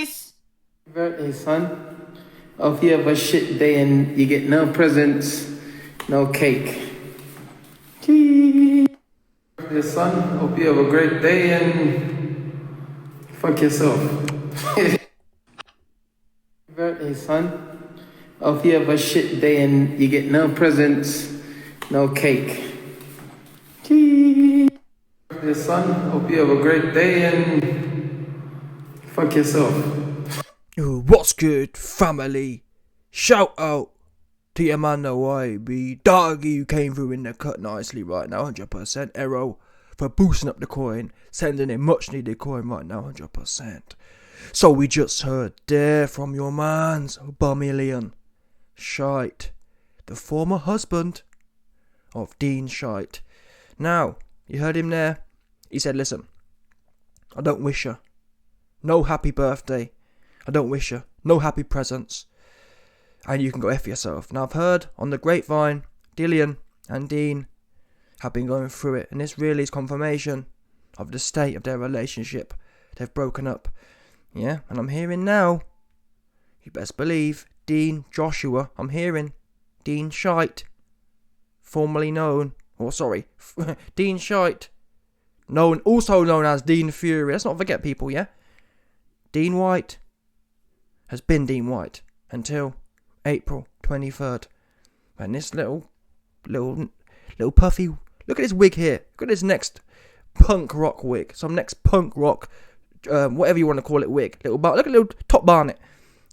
Peace. Birthday, son. Hope you have a shit day and you get no presents, no cake. Birthday, son. Hope you have a great day and fuck yourself. Birthday, son. Hope you have a shit day and you get no presents, no cake. Birthday, son. Hope you have a great day and fuck yourself. What's good, family? Shout out to your man, the YB. Doggy, you came through in the cut nicely right now, 100%. Arrow for boosting up the coin, sending in much needed coin right now, 100%. So we just heard there from your man's Dillian Whyte, the former husband of Dean Whyte. Now, you heard him there. He said, listen, I don't wish her no happy birthday. I don't wish her no happy presents. And you can go F yourself. Now, I've heard on the grapevine, Dillian and Dean have been going through it. And this really is confirmation of the state of their relationship. They've broken up. Yeah, and I'm hearing now, you best believe, Dean Joshua, I'm hearing Dean Whyte, formerly known, Dean Whyte, also known as Dean Fury. Let's not forget people, yeah? Dean Whyte has been Dean Whyte until April 23rd. And this little puffy, look at his wig here. Look at his next punk rock wig. Some next punk rock, whatever you want to call it, wig. Look at little top barnet.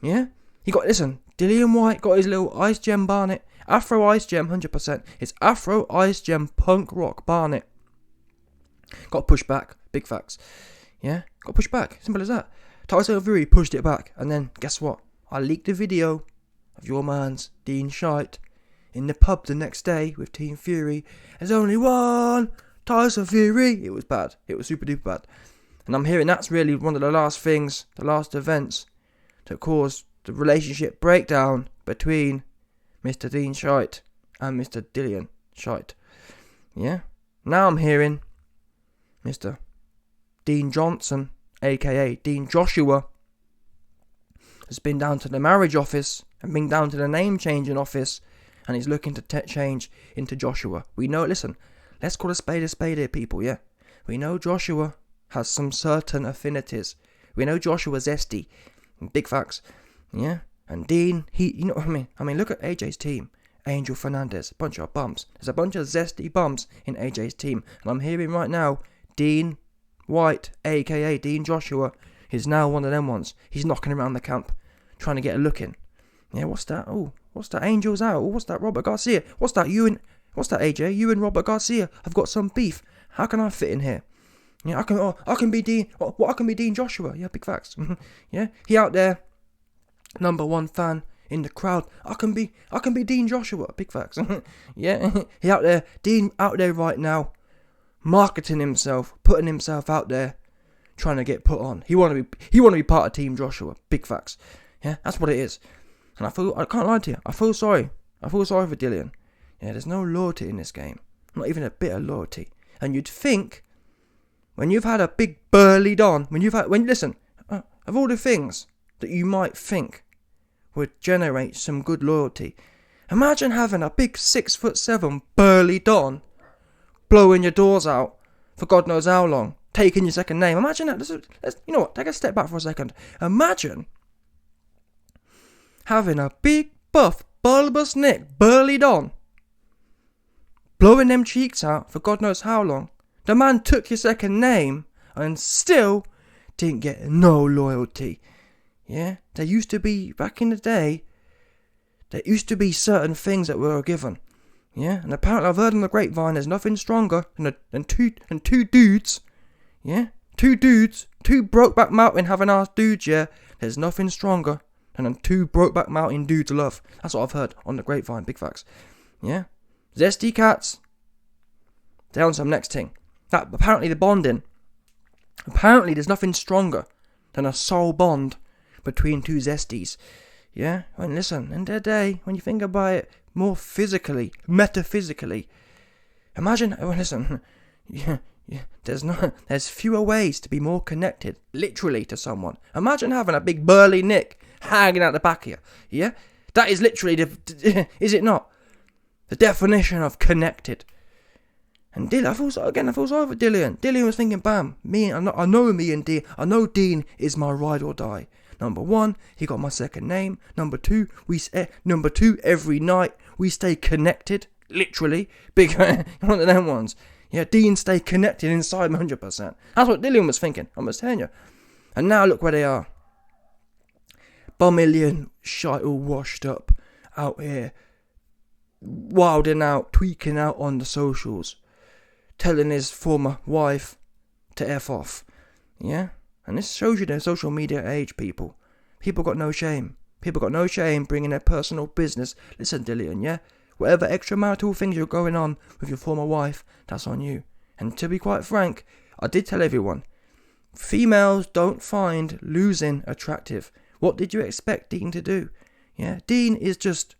Yeah? Dillian Whyte got his little ice gem barnet. Afro ice gem, 100%. It's Afro ice gem punk rock barnet. Got pushed back. Big facts. Yeah? Got pushed back. Simple as that. Tyson Fury pushed it back, and then guess what? I leaked a video of your man's Dean Whyte in the pub the next day with Team Fury. There's only one Tyson Fury. It was bad. It was super duper bad. And I'm hearing that's really one of the last things, the last events that caused the relationship breakdown between Mr. Dean Whyte and Mr. Dillian Whyte. Yeah? Now I'm hearing Mr. Dean Johnson, aka Dean Joshua, has been down to the marriage office and been down to the name changing office, and he's looking to change into Joshua. We know, listen, let's call a spade here, people, yeah? We know Joshua has some certain affinities. We know Joshua's zesty. Big facts, yeah? And Dean, you know what I mean? I mean, look at AJ's team. Angel Fernandez, bunch of bums. There's a bunch of zesty bums in AJ's team. And I'm hearing right now, Dean Whyte, aka Dean Joshua, is now one of them ones. He's knocking around the camp, trying to get a look in. Yeah, what's that? Oh, what's that? Angel's out. Oh, what's that? Robert Garcia. What's that? What's that, AJ? You and Robert Garcia have got some beef. How can I fit in here? Yeah, I can be Dean. I can be Dean Joshua. Yeah, big facts. Yeah, he out there, number one fan in the crowd. I can be Dean Joshua. Big facts. Yeah, he out there. Dean out there right now, marketing himself, putting himself out there, trying to get put on. He want to be part of Team Joshua. Big facts. Yeah, that's what it is. And I can't lie to you. I feel sorry for Dillian. Yeah, there's no loyalty in this game. Not even a bit of loyalty. And you'd think, when you've had a big burly don, of all the things that you might think would generate some good loyalty, imagine having a big 6'7" burly don blowing your doors out for God knows how long, taking your second name. Imagine that. You know what? Take a step back for a second. Imagine having a big, buff, bulbous neck, burly don blowing them cheeks out for God knows how long. The man took your second name and still didn't get no loyalty. Yeah? There used to be, back in the day, certain things that were given. Yeah? And apparently I've heard on the grapevine there's nothing stronger than two dudes. Yeah? Two Brokeback Mountain having ass dudes, yeah? There's nothing stronger than two Brokeback Mountain dudes love. That's what I've heard on the grapevine. Big facts. Yeah? Zesty cats. They're on some next thing. That apparently the bonding. Apparently there's nothing stronger than a soul bond between two zesties. Yeah? And listen, in their day, when you think about it more physically, metaphysically, imagine, listen, Yeah, there's fewer ways to be more connected, literally, to someone. Imagine having a big burly Nick hanging out the back of you. Yeah, that is literally is it not? The definition of connected. And Dillian, I feel sorry for Dillian. Dillian was thinking, bam, I know me and Dean. I know Dean is my ride or die. Number one, he got my second name. Number two, every night we stay connected, literally. Big one of them ones. Yeah, Dean stay connected inside 100%. That's what Dillian was thinking. I'm just telling you. And now look where they are. Bummillion, shite all washed up, out here, wilding out, tweaking out on the socials, telling his former wife to F off. Yeah? And this shows you the social media age, people. People got no shame. People got no shame bringing their personal business. Listen, Dillian, yeah? Whatever extramarital things you're going on with your former wife, that's on you. And to be quite frank, I did tell everyone, females don't find losing attractive. What did you expect Dean to do? Yeah? Dean is just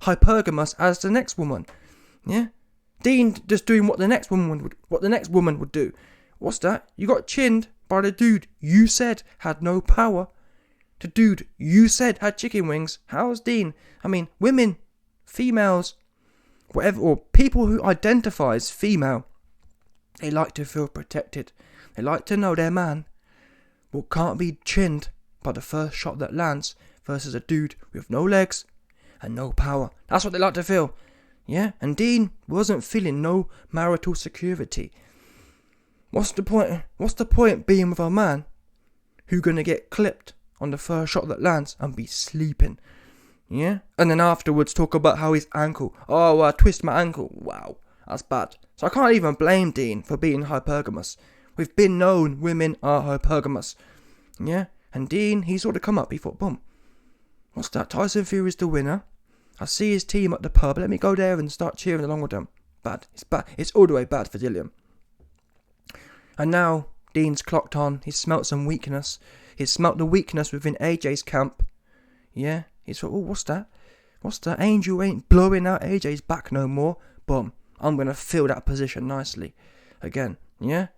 hypergamous as the next woman. Yeah? Dean just doing what the next woman would do. What's that? You got chinned by the dude you said had no power. The dude you said had chicken wings. How's Dean? I mean, women, females, whatever, or people who identify as female, they like to feel protected. They like to know their man can't be chinned by the first shot that lands versus a dude with no legs and no power. That's what they like to feel. Yeah, and Dean wasn't feeling no marital security. What's the point? What's the point being with a man who gonna get clipped on the first shot that lands and be sleeping? Yeah, and then afterwards talk about how his ankle. Oh, I twist my ankle. Wow, that's bad. So I can't even blame Dean for being hypergamous. We've been known women are hypergamous. Yeah, and Dean, he sort of come up. He thought, boom, what's that? Tyson Fury's the winner. I see his team at the pub. Let me go there and start cheering along with them. Bad. It's bad. It's all the way bad for Dillian. And now Dean's clocked on. He's smelt some weakness. He's smelt the weakness within AJ's camp. Yeah. He's thought, oh, what's that? What's that? Angel ain't blowing out AJ's back no more. Boom. I'm going to fill that position nicely. Again. Yeah.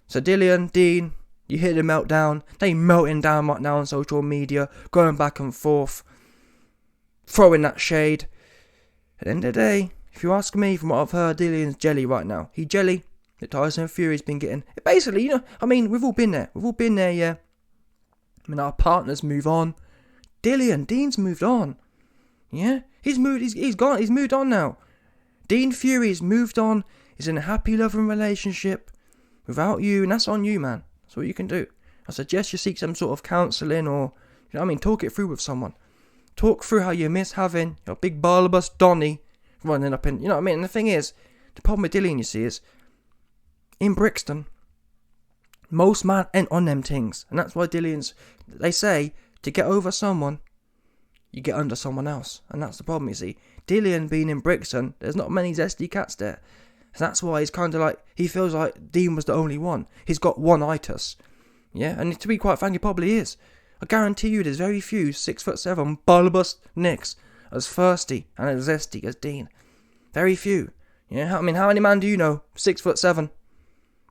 So Dillian, Dean, you hear the meltdown. They melting down right now on social media. Going back and forth. Throwing that shade. At the end of the day, if you ask me, from what I've heard, Dillian's jelly right now. He jelly that Tyson Fury's been getting. Basically, you know, I mean, we've all been there. We've all been there, yeah. I mean, our partners move on. Dean's moved on. Yeah? He's gone. He's moved on now. Dean Fury's moved on. He's in a happy, loving relationship without you, and that's on you, man. That's what you can do. I suggest you seek some sort of counselling or, you know what I mean, talk it through with someone. Talk through how you miss having your big bulbous Donny running up in, you know what I mean? And the thing is, the problem with Dillian, you see, is in Brixton, most man ain't on them things. And that's why they say, to get over someone, you get under someone else. And that's the problem, you see. Dillian being in Brixton, there's not many zesty cats there. So that's why he's kind of like, he feels like Dean was the only one. He's got one itis. Yeah, and to be quite frank, he probably is. I guarantee you there's very few 6'7" bulbous nicks as thirsty and as zesty as Dean. Very few. Yeah, I mean, how many man do you know, 6'7",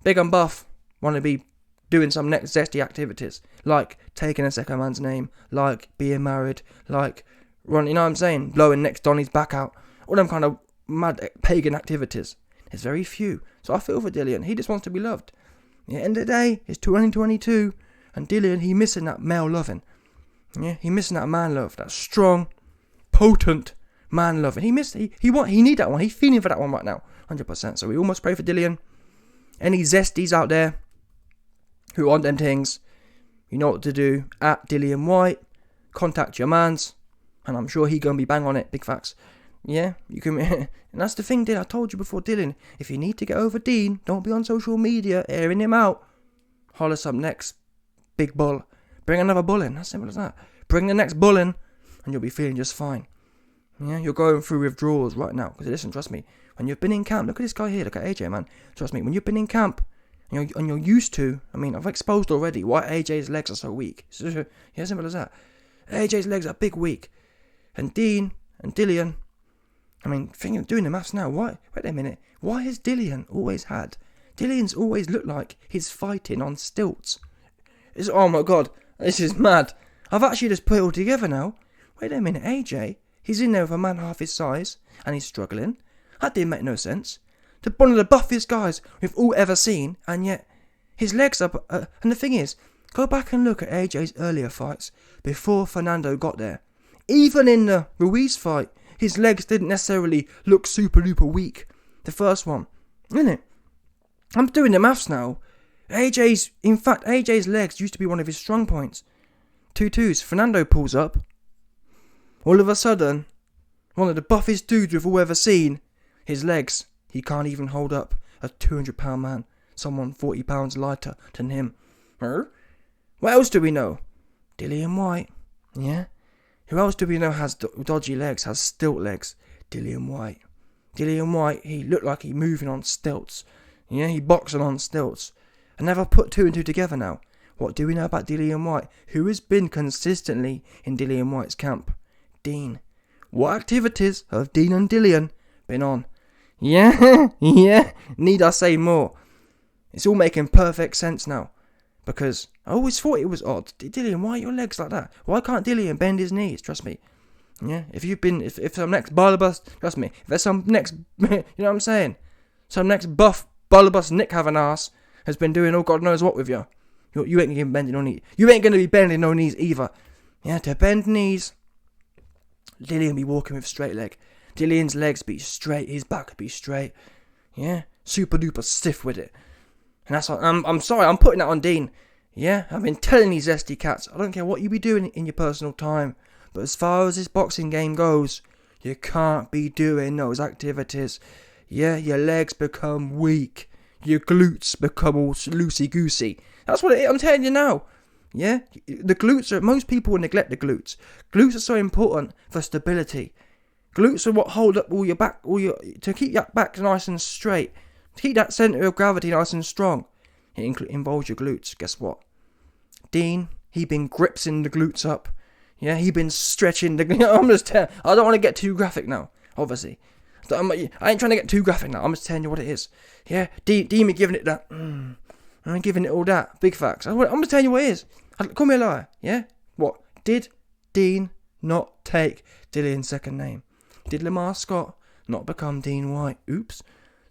big and buff, want to be doing some next zesty activities, like taking a second man's name, like being married, like running, you know what I'm saying, blowing next Donny's back out, all them kind of mad pagan activities. There's very few. So I feel for Dillian. He just wants to be loved. Yeah, end of the day, it's 2022. And Dillian, he missing that male loving. Yeah, he missing that man love, that strong, potent man loving. He need that one. He's feeling for that one right now, 100%. So we almost pray for Dillian. Any zesties out there who want them things, you know what to do. At Dillian Whyte, contact your mans, and I'm sure he gonna be bang on it. Big facts. Yeah, you can. And that's the thing, Dillian. I told you before, Dillian. If you need to get over Dean, don't be on social media airing him out. Holler some next big bull. Bring another bull in. As simple as that. Bring the next bull in, and you'll be feeling just fine. Yeah, you're going through withdrawals right now. Because listen, trust me. When you've been in camp, look at this guy here. Look at AJ, man. Trust me. When you've been in camp, and you're used to. I mean, I've exposed already why AJ's legs are so weak. Yeah, simple as that. AJ's legs are big weak, and Dean and Dillian. I mean, doing the maths now. Why? Wait a minute. Why has Dillian always had Dillian's always looked like he's fighting on stilts. Oh my god, this is mad. I've actually just put it all together now. Wait a minute, AJ, he's in there with a man half his size, and he's struggling. That didn't make no sense. To one of the buffiest guys we've all ever seen, and yet his legs are... and the thing is, go back and look at AJ's earlier fights before Fernando got there. Even in the Ruiz fight, his legs didn't necessarily look super duper weak. The first one, isn't it? I'm doing the maths now. AJ's legs used to be one of his strong points. 2-2s. Fernando pulls up. All of a sudden, one of the buffest dudes we've all ever seen, his legs, he can't even hold up a 200-pound man. Someone 40 pounds lighter than him. What else do we know? Dillian Whyte. Yeah? Who else do we know has dodgy legs, has stilt legs? Dillian Whyte. Dillian Whyte, he looked like he moving on stilts. Yeah, he boxing on stilts. I never put two and two together now. What do we know about Dillian Whyte? Who has been consistently in Dillian Whyte's camp? Dean. What activities have Dean and Dillian been on? Yeah, yeah, need I say more? It's all making perfect sense now. Because I always thought it was odd. Dillian, why are your legs like that? Why can't Dillian bend his knees? Trust me. Yeah, if some next Barnabas, trust me, if there's some next, you know what I'm saying? Some next buff Barnabas Nick have an ass has been doing all God knows what with you. You ain't gonna be bending no knees. You ain't gonna be bending no knees either. Yeah, to bend knees, Dillian be walking with straight leg. Dillian's legs be straight, his back be straight. Yeah, super duper stiff with it. And that's what, I'm sorry, I'm putting that on Dean. Yeah, I've been telling these zesty cats, I don't care what you be doing in your personal time, but as far as this boxing game goes, you can't be doing those activities. Yeah, your legs become weak. Your glutes become all loosey-goosey. That's what it is, I'm telling you now. Yeah, the glutes are, most people will neglect the glutes. Glutes are so important for stability. Glutes are what hold up all your back, to keep your back nice and straight. To keep that centre of gravity nice and strong. It involves your glutes. Guess what? Dean, he been gripsing the glutes up. Yeah, he been stretching the... I'm just telling... I don't want to get too graphic now, obviously. I ain't trying to get too graphic now. I'm just telling you what it is. Yeah, Dean be giving it that... I'm giving it all that. Big facts. I'm just telling you what it is. Call me a liar. Yeah? What? Did Dean not take Dillian's second name? Did Lamar Scott not become Dean Whyte? Oops.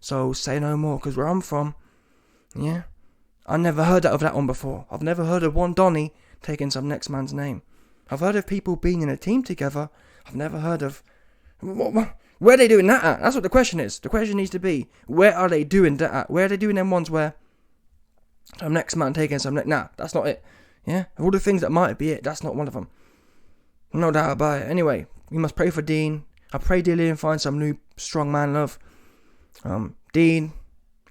So say no more, because where I'm from... Yeah? I never heard of that one before. I've never heard of one Donny taking some next man's name. I've heard of people being in a team together. I've never heard of... Where are they doing that at? That's what the question is. The question needs to be, where are they doing that at? Where are they doing them ones where some next man taking some next... Nah, that's not it. Yeah? Of all the things that might be it, that's not one of them. No doubt about it. Anyway, we must pray for Dean. I pray Dillian find some new strong man love. Dean,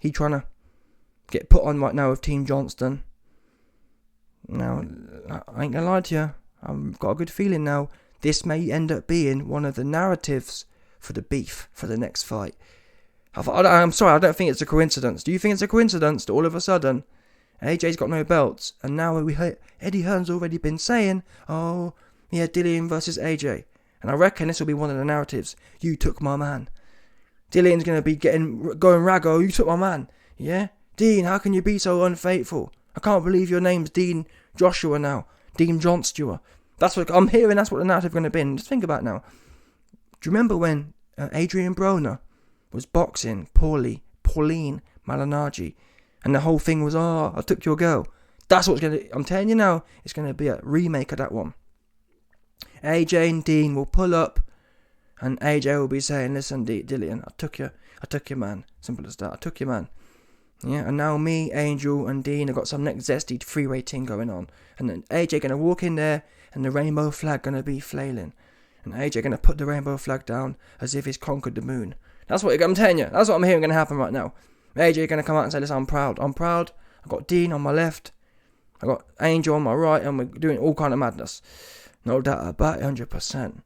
he trying to get put on right now with Team Johnston. Now, I ain't gonna lie to you. I've got a good feeling now. This may end up being one of the narratives for the beef for the next fight. I'm sorry, I don't think it's a coincidence. Do you think it's a coincidence that all of a sudden AJ's got no belts, and now we heard Eddie Hearn's already been saying, oh, yeah, Dillian versus AJ. And I reckon this will be one of the narratives. You took my man. Dillian's going to be going raggo. You took my man. Yeah? Dean, how can you be so unfaithful? I can't believe your name's Dean Joshua now. Dean Johnstua. That's what I'm hearing. That's what the narrative going to be. And just think about it now. Do you remember when Adrian Broner was boxing Pauline Malignaggi, and the whole thing was, oh, I took your girl? That's what's going to... I'm telling you now, it's going to be a remake of that one. AJ and Dean will pull up, and AJ will be saying, listen, Dillian, I took your man. Simple as that. I took your man. Yeah, and now me, Angel, and Dean have got some next zesty freeway thing going on. And then AJ going to walk in there, and the rainbow flag going to be flailing. And AJ going to put the rainbow flag down as if he's conquered the moon. That's what I'm telling you. That's what I'm hearing going to happen right now. AJ going to come out and say, listen, I'm proud. I've got Dean on my left. I've got Angel on my right, and we're doing all kind of madness. No doubt about it, 100%.